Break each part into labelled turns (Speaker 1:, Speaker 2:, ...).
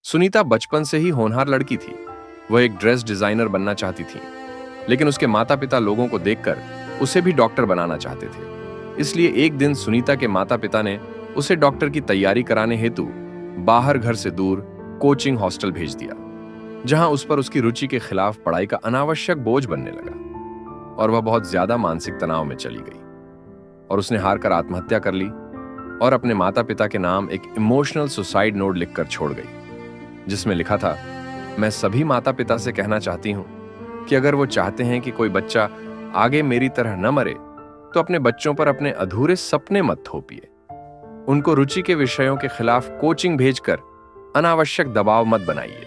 Speaker 1: सुनीता बचपन से ही होनहार लड़की थी। वह एक ड्रेस डिजाइनर बनना चाहती थी, लेकिन उसके माता पिता लोगों को देखकर उसे भी डॉक्टर बनाना चाहते थे। इसलिए एक दिन सुनीता के माता पिता ने उसे डॉक्टर की तैयारी कराने हेतु बाहर घर से दूर कोचिंग हॉस्टल भेज दिया, जहां उस पर उसकी रुचि के खिलाफ पढ़ाई का अनावश्यक बोझ बनने लगा और वह बहुत ज्यादा मानसिक तनाव में चली गई और उसने हार कर आत्महत्या कर ली और अपने माता पिता के नाम एक इमोशनल सुसाइड नोट लिखकर छोड़ गई, जिसमें लिखा था, मैं सभी माता पिता से कहना चाहती हूं कि अगर वो चाहते हैं कि कोई बच्चा आगे मेरी तरह न मरे तो अपने बच्चों पर अपने अधूरे सपने मत थोपिए। उनको रुचि के विषयों के खिलाफ कोचिंग भेजकर अनावश्यक दबाव मत बनाइए,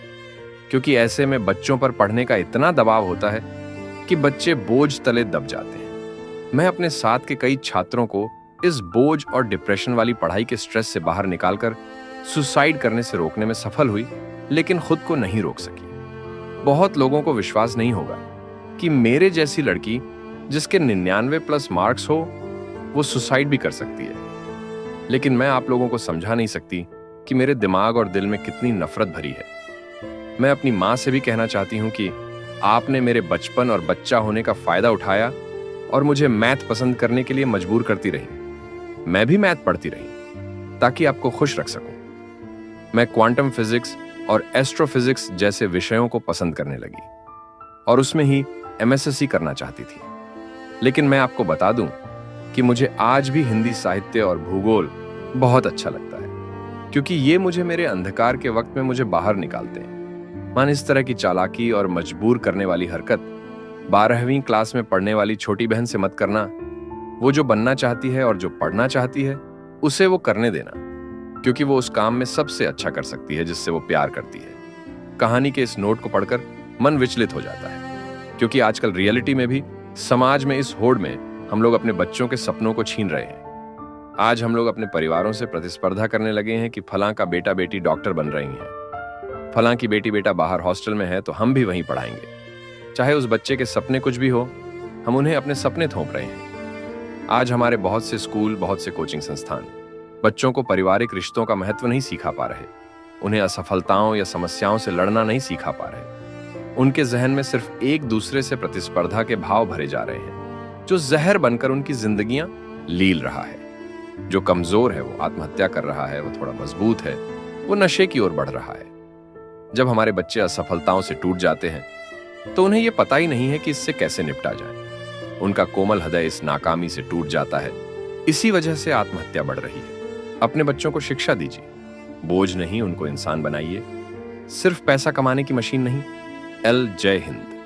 Speaker 1: क्योंकि ऐसे में बच्चों पर पढ़ने का इतना दबाव होता है कि बच्चे बोझ तले दब जाते हैं। मैं अपने साथ के कई छात्रों को इस बोझ और डिप्रेशन वाली पढ़ाई के स्ट्रेस से बाहर निकालकर सुसाइड करने से रोकने में सफल हुई, लेकिन खुद को नहीं रोक सकी। बहुत लोगों को विश्वास नहीं होगा कि मेरे जैसी लड़की जिसके 99+ मार्क्स हो वो सुसाइड भी कर सकती है, लेकिन मैं आप लोगों को समझा नहीं सकती कि मेरे दिमाग और दिल में कितनी नफरत भरी है। मैं अपनी माँ से भी कहना चाहती हूँ कि आपने मेरे बचपन और बच्चा होने का फायदा उठाया और मुझे मैथ पसंद करने के लिए मजबूर करती रही। मैं भी मैथ पढ़ती रही ताकि आपको खुश रख सकूं। मैं क्वांटम फिजिक्स और एस्ट्रोफिजिक्स जैसे विषयों को पसंद करने लगी और उसमें ही MSc करना चाहती थी। लेकिन मैं आपको बता दूं कि मुझे आज भी हिंदी साहित्य और भूगोल बहुत अच्छा लगता है, क्योंकि ये मुझे मेरे अंधकार के वक्त में मुझे बाहर निकालते हैं। मान इस तरह की चालाकी और मजबूर करने वाली हरकत 12वीं क्लास में पढ़ने वाली छोटी बहन से मत करना। वो जो बनना चाहती है और जो पढ़ना चाहती है उसे वो करने देना, क्योंकि वो उस काम में सबसे अच्छा कर सकती है जिससे वो प्यार करती है। कहानी के इस नोट को पढ़कर मन विचलित हो जाता है, क्योंकि आजकल रियलिटी में भी समाज में इस होड़ में हम लोग अपने बच्चों के सपनों को छीन रहे हैं। आज हम लोग अपने परिवारों से प्रतिस्पर्धा करने लगे हैं कि फलां का बेटा बेटी डॉक्टर बन रही हैं, फलां की बेटी बेटा बाहर हॉस्टल में है तो हम भी वहीं पढ़ाएंगे। चाहे उस बच्चे के सपने कुछ भी हो, हम उन्हें अपने सपने थोप रहे हैं। आज हमारे बहुत से स्कूल, बहुत से कोचिंग संस्थान बच्चों को पारिवारिक रिश्तों का महत्व नहीं सिखा पा रहे, उन्हें असफलताओं या समस्याओं से लड़ना नहीं सिखा पा रहे। उनके जहन में सिर्फ एक दूसरे से प्रतिस्पर्धा के भाव भरे जा रहे हैं, जो जहर बनकर उनकी जिंदगियां लील रहा है। जो कमजोर है वो आत्महत्या कर रहा है, वो थोड़ा मजबूत है वो नशे की ओर बढ़ रहा है। जब हमारे बच्चे असफलताओं से टूट जाते हैं तो उन्हें यह पता ही नहीं है कि इससे कैसे निपटा जाए। उनका कोमल हृदय इस नाकामी से टूट जाता है। इसी वजह से आत्महत्या बढ़ रही है। अपने बच्चों को शिक्षा दीजिए, बोझ नहीं, उनको इंसान बनाइए, सिर्फ पैसा कमाने की मशीन नहीं। जय हिंद।